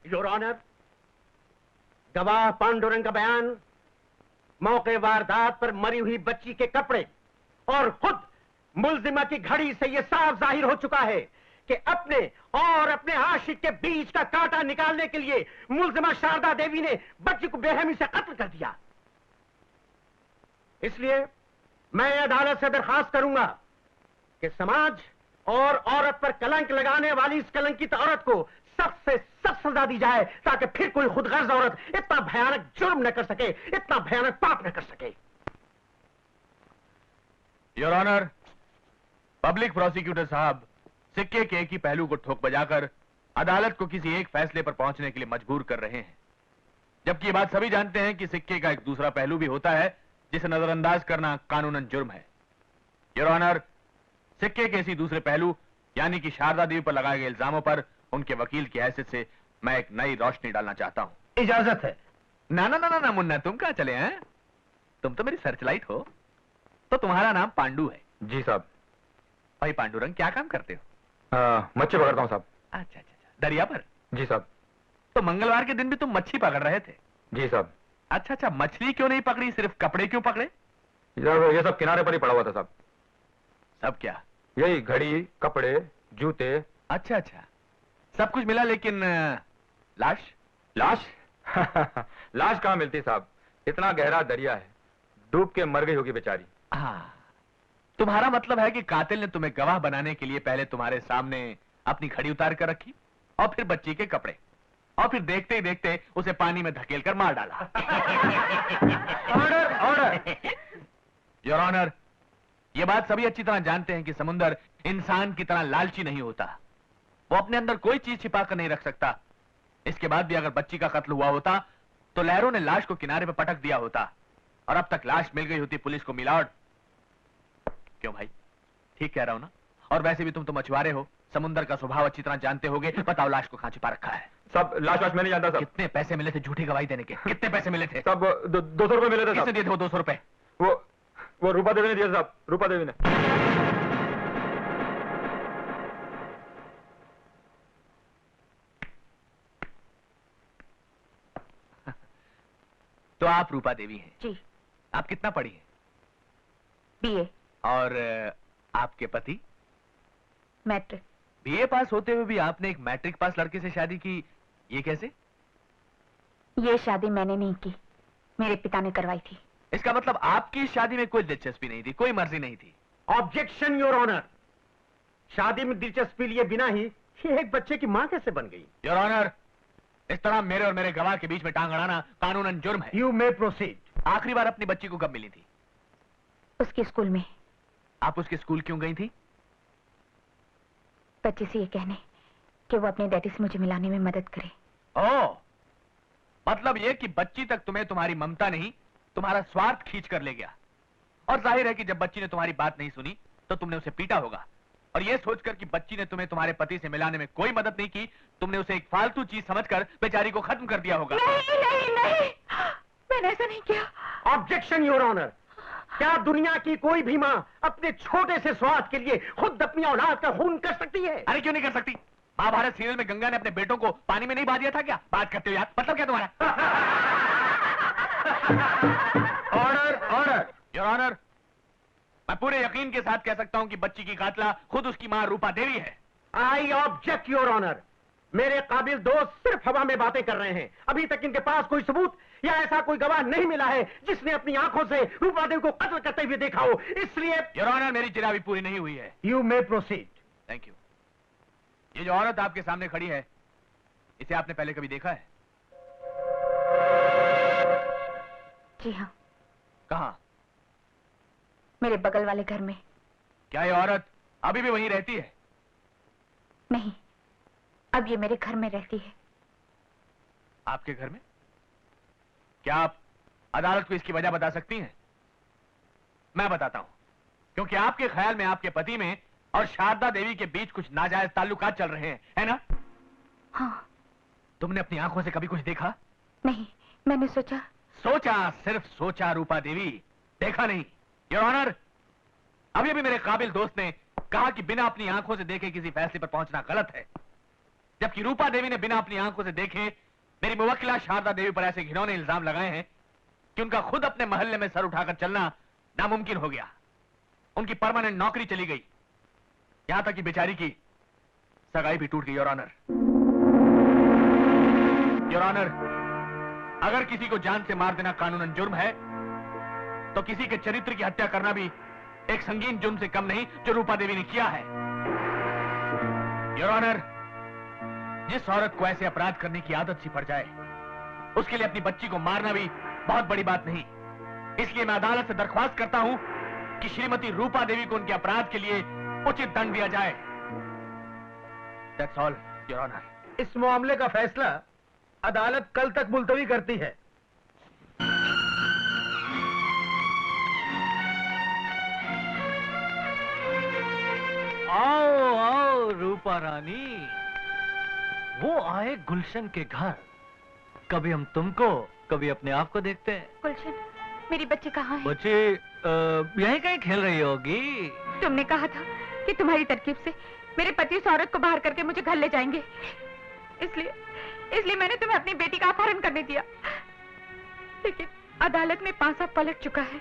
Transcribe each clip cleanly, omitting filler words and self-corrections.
Your honour, गवाह पांडुरंग का बयान मौके वारदात पर मरी हुई बच्ची के कपड़े और खुद मुल्जिमा की घड़ी से यह साफ जाहिर हो चुका है कि अपने और अपने आशिक के बीच का कांटा निकालने के लिए मुल्जिमा शारदा देवी ने बच्ची को बेरहमी से कत्ल कर दिया। इसलिए मैं अदालत से दरखास्त करूंगा कि समाज और औरत पर कलंक लगाने वाली इस कलंकित औरत को सख्त से सख्त सजा दी जाए, ताकि फिर कोई खुदगर्ज औरत इतना भयानक जुर्म न कर सके, इतना भयानक पाप न कर सके। योर ऑनर, पब्लिक प्रोसिक्यूटर साहब सिक्के के एक ही पहलू को ठोक बजाकर अदालत को किसी एक फैसले पर पहुंचने के लिए मजबूर कर रहे हैं, जबकि ये बात सभी जानते हैं कि सिक्के का एक दूसरा पहलू भी होता है जिसे नजरअंदाज करना कानूनन जुर्म है। योर ऑनर, सिक्के के इसी दूसरे पहलू यानी कि शारदा देवी पर लगाए गए इल्जामों पर उनके वकील की हैसियत से मैं एक नई रोशनी डालना चाहता हूं। इजाजत है। ना ना ना ना, ना मुन्ना, तुम कहां चले हैं? तुम तो मेरी सर्चलाइट हो। तो तुम्हारा नाम पांडु है? जी साहब। भाई पांडुरंग, क्या काम करते हो? मच्छी पकड़ता हूँ साहब। अच्छा अच्छा, दरिया पर? जी साहब। तो मंगलवार के दिन भी तुम मच्छी पकड़ रहे थे? जी साहब। अच्छा अच्छा, मछली क्यों नहीं पकड़ी, सिर्फ कपड़े क्यों पकड़े? ये सब किनारे पर ही पड़ा हुआ था साहब। सब क्या? यही घड़ी, कपड़े, जूते। अच्छा अच्छा, सब कुछ मिला, लेकिन लाश? लाश? लाश कहाँ मिलती साहब, इतना गहरा दरिया है, डूब के मर गई होगी बेचारी। हाँ, तुम्हारा मतलब है कि कातिल ने तुम्हें गवाह बनाने के लिए पहले तुम्हारे सामने अपनी घड़ी उतार कर रखी और फिर बच्ची के कपड़े, और फिर देखते ही देखते उसे पानी में धकेल कर मार डाला। Order order. योर ऑनर, ये बात सभी अच्छी तरह जानते हैं कि समुंदर इंसान की तरह लालची नहीं होता। वो अपने अंदर कोई चीज छिपा कर नहीं रख सकता। इसके बाद भी अगर बच्ची का कत्ल हुआ होता तो लहरों ने लाश को किनारे पर पटक दिया होता और अब तक लाश मिल गई होती पुलिस को मिलावट। क्यों भाई, ठीक कह रहा हूं ना? और वैसे भी तुम तो मछुआरे हो, समुंदर का स्वभाव अच्छी तरह जानते होगे। बताओ, लाश को कहां छिपा रखा है? सब लाश मैं नहीं जानता साहब। कितने पैसे मिले थे झूठी गवाही देने के? कितने पैसे मिले थे? सब 200 रुपए मिले थे। किसने दिए थे वो 200 रुपए? वो रूपा देवी ने दिया साहब, रूपा देवी ने। तो आप रूपा देवी हैं? जी। आप कितना पढ़ी हैं? बीए। और आपके पति? मैट्रिक। बीए पास होते हुए भी आपने एक मैट्रिक पास लड़के से शादी की, ये कैसे? ये शादी मैंने नहीं की, मेरे पिता ने करवाई थी। इसका मतलब आपकी इस शादी में कोई दिलचस्पी नहीं थी, कोई मर्जी नहीं थी? ऑब्जेक्शन योर ऑनर, शादी में दिलचस्पी लिए बिना ही ये एक बच्चे की मां कैसे बन गई? योर ऑनर, इस तरह मेरे और मेरे गवाह के बीच में टांग अड़ाना कानूनन जुर्म है। You may proceed. आखिरी बार अपनी बच्ची को कब मिली थी? उसके स्कूल में। आप उसके स्कूल क्यों गई थी? बच्चे से ये कहने कि वो अपने डैडी से मुझे मिलाने में मदद करे। ओह, मतलब ये कि बच्ची तक तुम्हें तुम्हारी ममता नहीं, तुम्हारा स्वार्थ खींच कर ले गया। और जाहिर है कि जब बच्ची ने तुम्हारी बात नहीं सुनी तो तुमने उसे पीटा होगा। और यह सोचकर कि बच्ची ने तुम्हें तुम्हारे पति से मिलाने में कोई मदद नहीं की, तुमने उसे एक फालतू चीज समझकर बेचारी को खत्म कर दिया होगा। नहीं नहीं नहीं, मैंने ऐसा नहीं किया। ऑब्जेक्शन योर ऑनर, क्या दुनिया की कोई भी मां अपने छोटे से स्वार्थ के लिए खुद अपनी औलाद का खून कर सकती है? अरे क्यों नहीं कर सकती? महाभारत सीरियल में गंगा ने अपने बेटों को पानी में नहीं बहा दिया था क्या? बात करते हो यार, मतलब क्या तुम्हारा? Order order. योर ऑनर, मैं पूरे यकीन के साथ कह सकता हूं कि बच्ची की कातला खुद उसकी मां रूपा देवी है। आई ऑब्जेक्ट योर ऑनर, मेरे काबिल दोस्त सिर्फ हवा में बातें कर रहे हैं। अभी तक इनके पास कोई सबूत या ऐसा कोई गवाह नहीं मिला है जिसने अपनी आंखों से रूपा देवी को कत्ल करते हुए देखा हो। इसलिए योर ऑनर, मेरी चिरावी पूरी नहीं हुई है। You may proceed. Thank you. ये जो औरत आपके सामने खड़ी है, इसे आपने पहले कभी देखा है? जी हाँ। कहाँ? मेरे बगल वाले घर में। क्या ये औरत अभी भी वहीं रहती है? नहीं, अब ये मेरे घर में रहती है। आपके घर में? क्या आप अदालत को इसकी वजह बता सकती हैं? मैं बताता हूं। क्योंकि आपके ख्याल में आपके पति में और शारदा देवी के बीच कुछ नाजायज ताल्लुकात चल रहे हैं, है ना? हाँ। तुमने अपनी आंखों से कभी कुछ देखा? नहीं, मैंने सोचा। सोचा, सिर्फ सोचा रूपा देवी, देखा नहीं। योर ऑनर, अभी अभी मेरे काबिल दोस्त ने कहा कि बिना अपनी आंखों से देखे किसी फैसले पर पहुंचना गलत है। जबकि रूपा देवी ने बिना अपनी आंखों से देखे मेरी मुवक्किला शारदा देवी पर ऐसे घिनौने इल्जाम लगाए हैं कि उनका खुद अपने मोहल्ले में सर उठाकर चलना नामुमकिन हो गया। उनकी परमानेंट नौकरी चली गई, यहां तक कि बेचारी की सगाई भी टूट गई। योर ऑनर, योर ऑनर, अगर किसी को जान से मार देना कानूनन जुर्म है, तो किसी के चरित्र की हत्या करना भी एक संगीन जुर्म से कम नहीं जो रूपा देवी ने किया है। योर ऑनर, जिस औरत को ऐसे अपराध करने की आदत सी पड़ जाए, उसके लिए अपनी बच्ची को मारना भी बहुत बड़ी बात नहीं। इसलिए मैं अदालत से दरख्वास्त करता हूं कि श्रीमती रूपा देवी को उनके अपराध के लिए उचित दंड दिया जाए। That's all, Your Honor. इस मामले का फैसला अदालत कल तक मुलतवी करती है। आओ आओ रूपा रानी, वो आए गुलशन के घर। कभी हम तुमको, कभी अपने आप को देखते हैं। गुलशन, मेरी बच्ची कहाँ है? बच्ची यहीं कहीं खेल रही होगी। तुमने कहा था कि तुम्हारी तरकीब से मेरे पति उस औरत को बाहर करके मुझे घर ले जाएंगे, इसलिए मैंने तुम्हें अपनी बेटी का अपहरण करने दिया। लेकिन अदालत में पांसा पलट चुका है,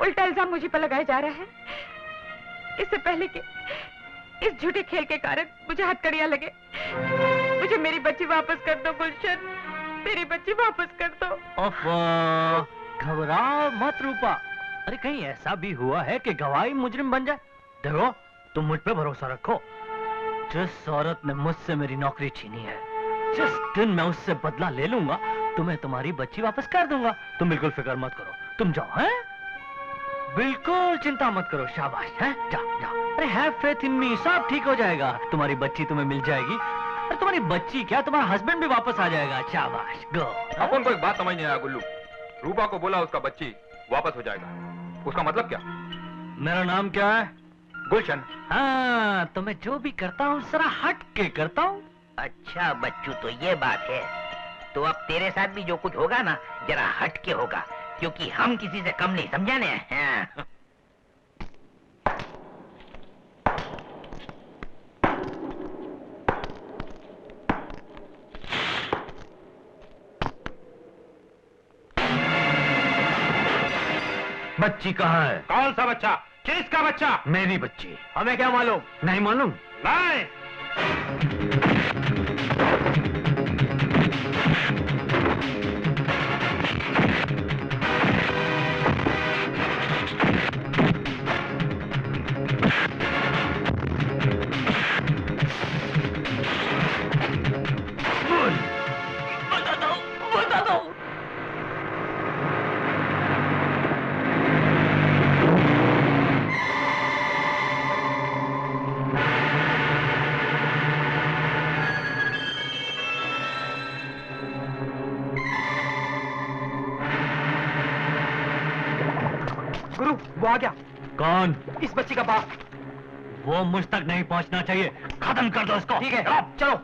उल्टा इल्जाम मुझे पर लगाया जा रहा है। इससे पहले कि इस झूठे खेल के कारण मुझे हथकड़ियां लगे, मुझे मेरी बच्ची वापस कर दो गुलशन, मेरी बच्ची वापस कर दो। घबराओ मत रूपा। अरे कहीं ऐसा भी हुआ है कि गवाही मुजरिम बन जाए? देखो, तुम मुझ पे भरोसा रखो। जिस औरत ने मुझसे मेरी नौकरी छीनी है, जिस दिन मैं उससे बदला ले लूंगा, तुम्हें तुम्हारी बच्ची वापस कर दूंगा। तुम बिल्कुल फिक्र मत करो, तुम जाओ। हैं? बिल्कुल चिंता मत करो। शाबाश, हैं? जाओ जाओ। अरे हैव फेथ इन मी, सब ठीक हो जाएगा। तुम्हारी बच्ची तुम्हें मिल जाएगी। अरे तुम्हारी बच्ची क्या, तुम्हारा हस्बैंड भी वापस आ जाएगा। शाबाश, गो। अपन को एक बात समझ नहीं आया गुल्लू। रूपा को बोला उसका बच्ची वापस हो जाएगा, उसका मतलब क्या? मेरा नाम क्या है? गुलशन। हाँ, तो मैं जो भी करता हूँ जरा हट के करता हूँ। अच्छा बच्चू, तो ये बात है। तो अब तेरे साथ भी जो कुछ होगा ना, जरा हट के होगा, क्योंकि हम किसी से कम नहीं, समझा ने? हाँ। बच्ची कहाँ है? कौन सा बच्चा? किसका बच्चा? मेरी बच्ची। हमें क्या मालूम? नहीं मालूम? नहीं। बता दो। गुरु, वो आ गया। कौन? इस बच्ची का बाप। वो मुझ तक नहीं पहुंचना चाहिए। खत्म कर दो इसको। ठीक है, चलो।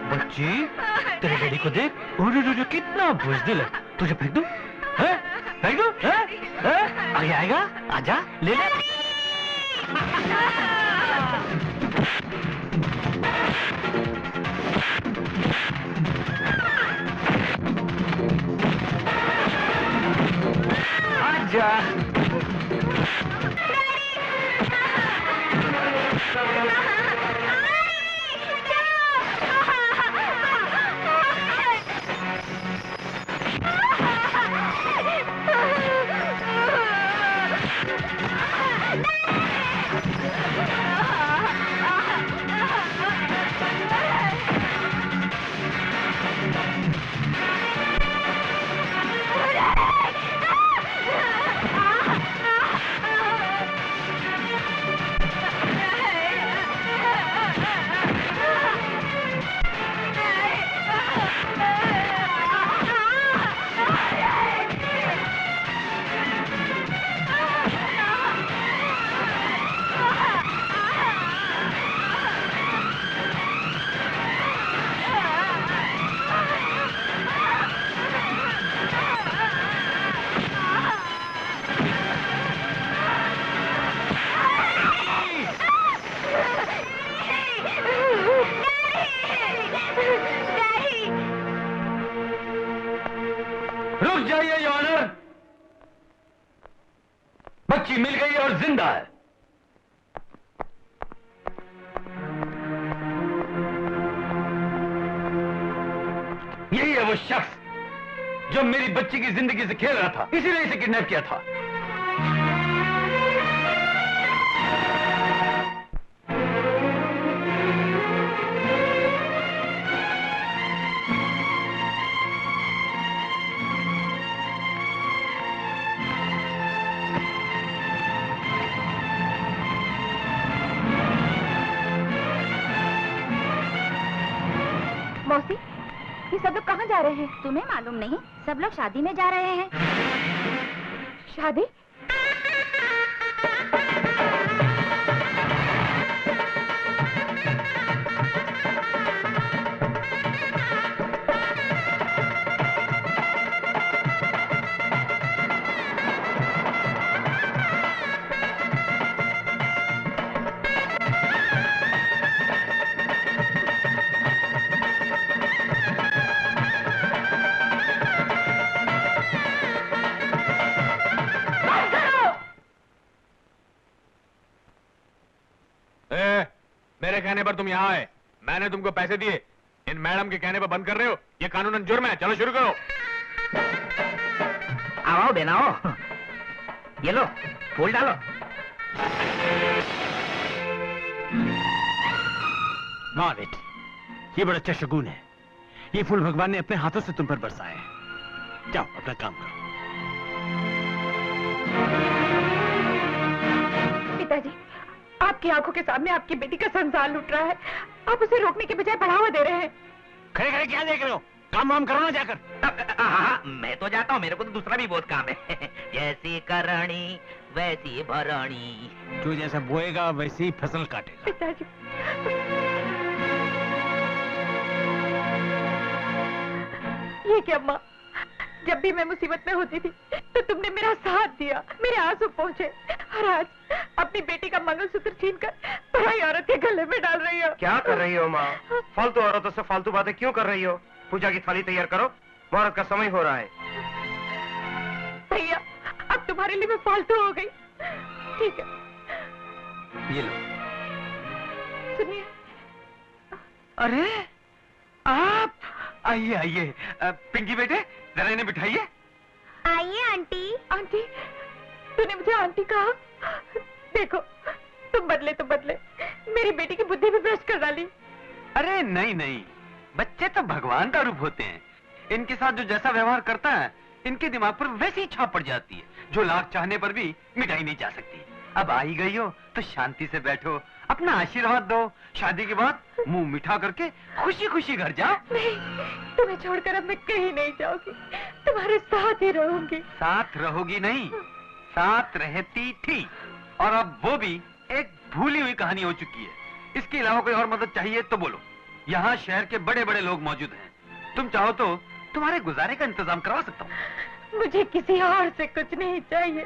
बच्ची, तेरे डैडी को देख, कितना बुज़दिल है। तुझे फेंक दूं? हैं? फेंक दूं? हैं? आगे आएगा? आजा, ले ले। आजा। रुक जाइए योर ऑनर, बच्ची मिल गई और जिंदा है। यही है वो शख्स जो मेरी बच्ची की जिंदगी से खेल रहा था, इसीलिए इसे किडनैप किया था। मौसी, ये सब लोग कहाँ जा रहे हैं? तुम्हें मालूम नहीं? सब लोग शादी में जा रहे हैं। शादी? मेरे कहने पर तुम यहाँ आए, मैंने तुमको पैसे दिए, इन मैडम के कहने पर बंद कर रहे हो, ये कानूनन जुर्म है। चलो शुरू करो। आओ बेना आओ, ये लो फूल डालो। माँ बेटी, ये बड़ा अच्छा शगुन है। ये फूल भगवान ने अपने हाथों से तुम पर बरसाए हैं। जाओ अपना काम करो। पिताजी, आपकी आंखों के सामने आपकी बेटी का संसार लूट रहा है, आप उसे रोकने के बजाय बढ़ावा दे रहे हैं। खड़े खड़े क्या देख रहे हो? काम वाम करो ना जाकर। हाँ, मैं तो जाता हूँ, मेरे को तो दूसरा भी बहुत काम है। जैसी करणी वैसी भरणी। जो जैसा बोएगा वैसी ही फसल काटेगा। पिताजी, ये क्या माँ, जब भी मैं मुसीबत में होती थी तो तुमने मेरा साथ दिया, मेरे आंसू पहुँचे, और आज अपनी बेटी का मंगलसूत्र छीनकर पराई औरत के गले में डाल रही हो। क्या कर रही हो माँ? फालतू औरतों से फालतू बातें क्यों कर रही हो? पूजा की थाली तैयार करो, मुहूर्त का समय हो रहा है। भैया, अब तुम्हारे लिए मैं फालतू हो गई। ठीक है, ये लो। सुनिए। अरे आप आइए आइए। पिंकी बेटे, जरा इन्हें बिठाइए। आइए आंटी। आंटी, तूने मुझे आंटी कहा? देखो, तुम बदले तो बदले, मेरी बेटी की बुद्धि भी भ्रष्ट कर डाली। अरे नहीं नहीं, बच्चे तो भगवान का रूप होते हैं। इनके साथ जो जैसा व्यवहार करता है, इनके दिमाग पर वैसी ही छाप पड़ जाती है, जो लाख चाहने पर भी मिटाई नहीं जा सकती। अब आ ही गई हो तो शांति से बैठो, अपना आशीर्वाद दो। शादी के बाद मुंह मीठा करके खुशी खुशी घर जाओ। नहीं, तुम्हें छोड़कर अब मैं कहीं नहीं जाऊंगी, तुम्हारे साथ ही रहूंगी। साथ रहोगी नहीं, साथ रहती थी, और अब वो भी एक भूली हुई कहानी हो चुकी है। इसके अलावा कोई और मदद चाहिए तो बोलो। यहाँ शहर के बड़े बड़े लोग मौजूद हैं, तुम चाहो तो तुम्हारे गुजारे का इंतजाम करवा सकता हूँ। मुझे किसी और से कुछ नहीं चाहिए,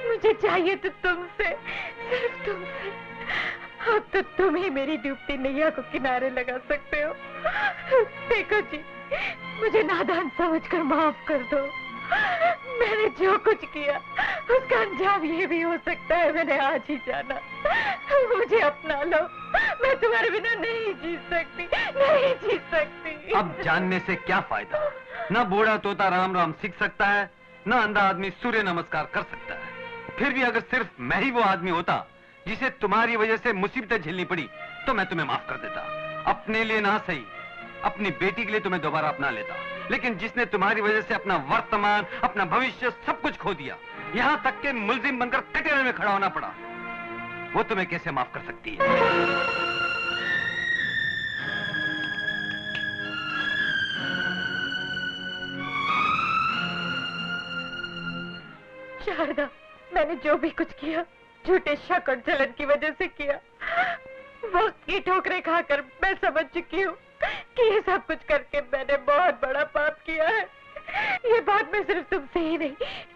मुझे चाहिए तो तुमसे, सिर्फ तुमसे। अब तो तुम ही मेरी डूबती नैया को किनारे लगा सकते हो। देखो जी, मुझे नादान समझकर माफ कर दो। मैंने जो कुछ किया उसका अंजाम ये भी हो सकता है मैंने आज ही जाना। मुझे अपना लो, मैं तुम्हारे बिना नहीं जी सकती, नहीं जी सकती। अब जानने से क्या फायदा? ना बूढ़ा तोता राम राम सीख सकता है, ना अंधा आदमी सूर्य नमस्कार कर सकता है। फिर भी अगर सिर्फ मैं ही वो आदमी होता जिसे तुम्हारी वजह से मुसीबतें झेलनी पड़ी, तो मैं तुम्हें माफ कर देता। अपने लिए ना सही, अपनी बेटी के लिए तुम्हें दोबारा अपना लेता। लेकिन जिसने तुम्हारी वजह से अपना वर्तमान, अपना भविष्य सब कुछ खो दिया, यहाँ तक के मुल्जिम बनकर कटघरे में खड़ा होना पड़ा, वो तुम्हें कैसे माफ कर सकती है? शारदा, मैंने जो भी कुछ किया झूठे शक और जलन की वजह से किया। वक्त की ठोकरें खाकर मैं समझ चुकी हूँ कि ये सब कुछ करके मैंने बहुत बड़ा पाप किया है। ये बात मैं सिर्फ तुमसे ही नहीं,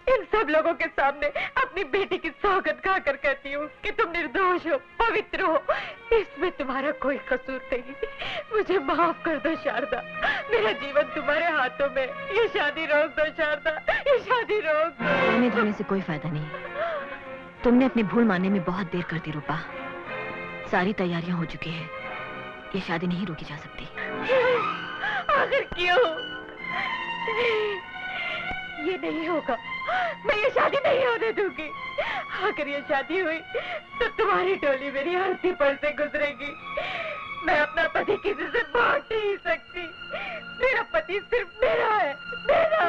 इन सब लोगों के सामने अपनी बेटी की सौगंध खाकर कहती हूँ कि तुम निर्दोष हो, पवित्र हो, इसमें तुम्हारा कोई कसूर नहीं। मुझे माफ कर दो शारदा, मेरा जीवन तुम्हारे हाथों में। ये शादी रोक दो शारदा, ये शादी रोक दो। रोने धोने से कोई फायदा नहीं, तुमने अपनी भूल मानने में बहुत देर कर दी रूपा। सारी तैयारियां हो चुकी है, ये शादी नहीं रोकी जा सकती। आखिर क्यों? ये नहीं होगा, मैं ये शादी नहीं होने दूंगी। अगर ये शादी हुई तो तुम्हारी टोली मेरी अर्थी पर से गुजरेगी। मैं अपना पति किसी से बांट नहीं सकती। मेरा पति सिर्फ मेरा है, मेरा।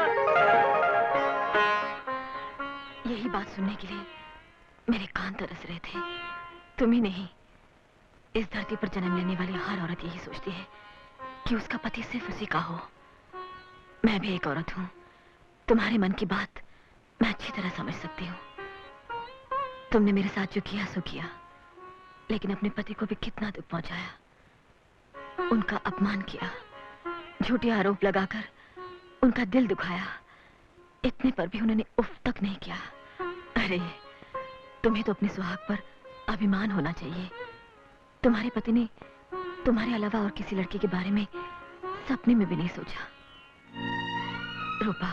यही बात सुनने के लिए मेरे कान तरस रहे थे। तुम ही नहीं, इस धरती पर जन्म लेने वाली हर औरत यही सोचती है कि उसका पति सिर्फ उसी का हो। मैं भी एक औरत हूँ, तुम्हारे मन की बात मैं अच्छी तरह समझ सकती हूँ। तुमने मेरे साथ जो किया सो किया, लेकिन अपने पति को भी कितना दुख पहुंचाया। उनका अपमान किया, झूठे आरोप लगाकर उनका दिल दुखाया। इतने पर भी उन्होंने उफ तक नहीं किया। अरे तुम्हें तो अपने सुहाग पर अभिमान होना चाहिए। तुम्हारे पति ने तुम्हारे अलावा और किसी लड़के के बारे में सपने में भी नहीं सोचा। रूपा,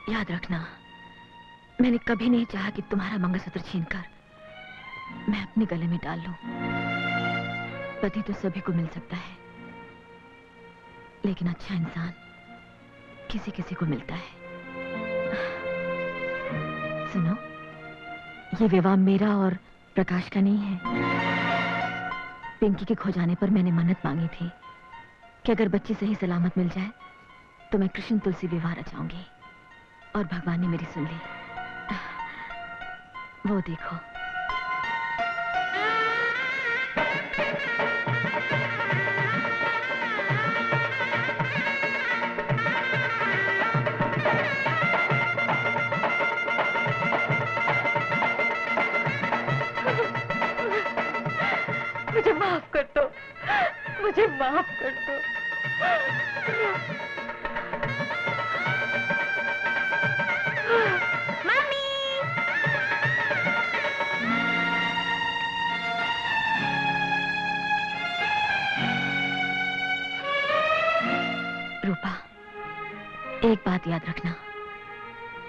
याद रखना, मैंने कभी नहीं चाहा कि तुम्हारा मंगलसूत्र छीनकर मैं अपने गले में डाल लूं। पति तो सभी को मिल सकता है, लेकिन अच्छा इंसान किसी किसी को मिलता है। सुनो, ये विवाह मेरा और प्रकाश का नहीं है। पिंकी के खो जाने पर मैंने मन्नत मांगी थी कि अगर बच्ची सही सलामत मिल जाए तो मैं कृष्ण तुलसी विवाह रचाऊंगी, और भगवान ने मेरी सुन ली। वो देखो। मुझे माफ कर दो, मुझे माफ कर दो। मम्मी! रूपा, एक बात याद रखना,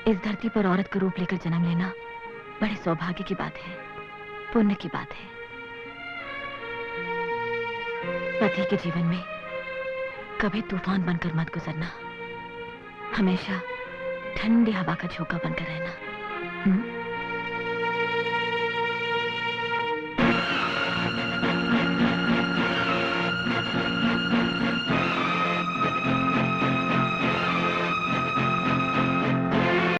इस धरती पर औरत का रूप लेकर जन्म लेना बड़े सौभाग्य की बात है, पुण्य की बात है। पति के जीवन में कभी तूफान बनकर मत गुजरना, हमेशा ठंडी हवा का झोंका बनकर रहना।